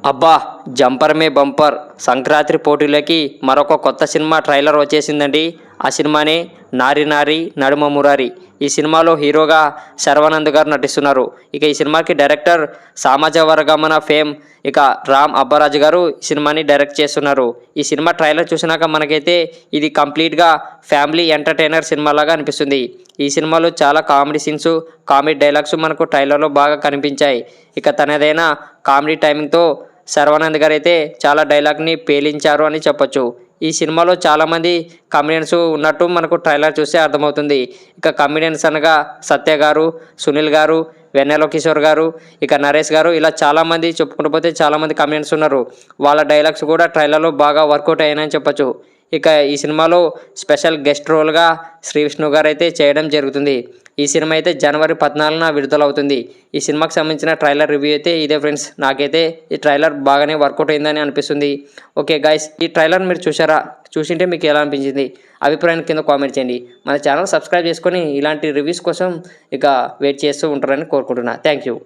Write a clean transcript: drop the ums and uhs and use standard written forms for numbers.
అబ్బా జంపర్ మే బంపర్ సంక్రాంతి పోటీలకి మరొక కొత్త సినిమా ట్రైలర్ వచ్చేసిందండి. ఆ సినిమానే నారి నారి నడుమ మురారి. ఈ సినిమాలో హీరోగా శర్వానంద్ గారు నటిస్తున్నారు. ఇక ఈ సినిమాకి డైరెక్టర్ సామాజ వర్గమన ఫేమ్ ఇక రామ్ అబ్బరాజు గారు ఈ సినిమాని డైరెక్ట్ చేస్తున్నారు. ఈ సినిమా ట్రైలర్ చూసినాక మనకైతే ఇది కంప్లీట్గా ఫ్యామిలీ ఎంటర్టైనర్ సినిమాలాగా అనిపిస్తుంది. ఈ సినిమాలో చాలా కామెడీ సీన్స్, కామెడీ డైలాగ్స్ మనకు ట్రైలర్లో బాగా కనిపించాయి. ఇక తనదైన కామెడీ టైమింగ్తో శర్వానంద్ గారు అయితే చాలా డైలాగ్ని పేలించారు అని చెప్పొచ్చు. ఈ సినిమాలో చాలామంది కమెడియన్స్ ఉన్నట్టు మనకు ట్రైలర్ చూస్తే అర్థమవుతుంది. ఇక కమెడియన్స్ అనగా సత్య గారు, సునీల్ గారు, వెన్నెల కిషోర్ గారు, ఇక నరేష్ గారు, ఇలా చాలామంది చెప్పుకుంటూ పోతే చాలామంది కమెడియన్స్ ఉన్నారు. వాళ్ళ డైలాగ్స్ కూడా ట్రైలర్లో బాగా వర్కౌట్ అయ్యాయని చెప్పొచ్చు. ఇక ఈ సినిమాలో స్పెషల్ గెస్ట్ రోల్గా శ్రీ విష్ణు గారు అయితే చేయడం జరుగుతుంది. ఈ సినిమా అయితే జనవరి 14న విడుదలవుతుంది. ఈ సినిమాకి సంబంధించిన ట్రైలర్ రివ్యూ అయితే ఇదే ఫ్రెండ్స్. నాకైతే ఈ ట్రైలర్ బాగానే వర్కౌట్ అయిందని అనిపిస్తుంది. ఓకే గైస్, ఈ ట్రైలర్ మీరు చూసారా? చూసింటే మీకు ఎలా అనిపించింది? అభిప్రాయం కింద కామెంట్ చేయండి. మన ఛానల్ సబ్స్క్రైబ్ చేసుకొని ఇలాంటి రివ్యూస్ కోసం ఇక వెయిట్ చేస్తూ ఉంటారని కోరుకుంటున్నా. Thank you.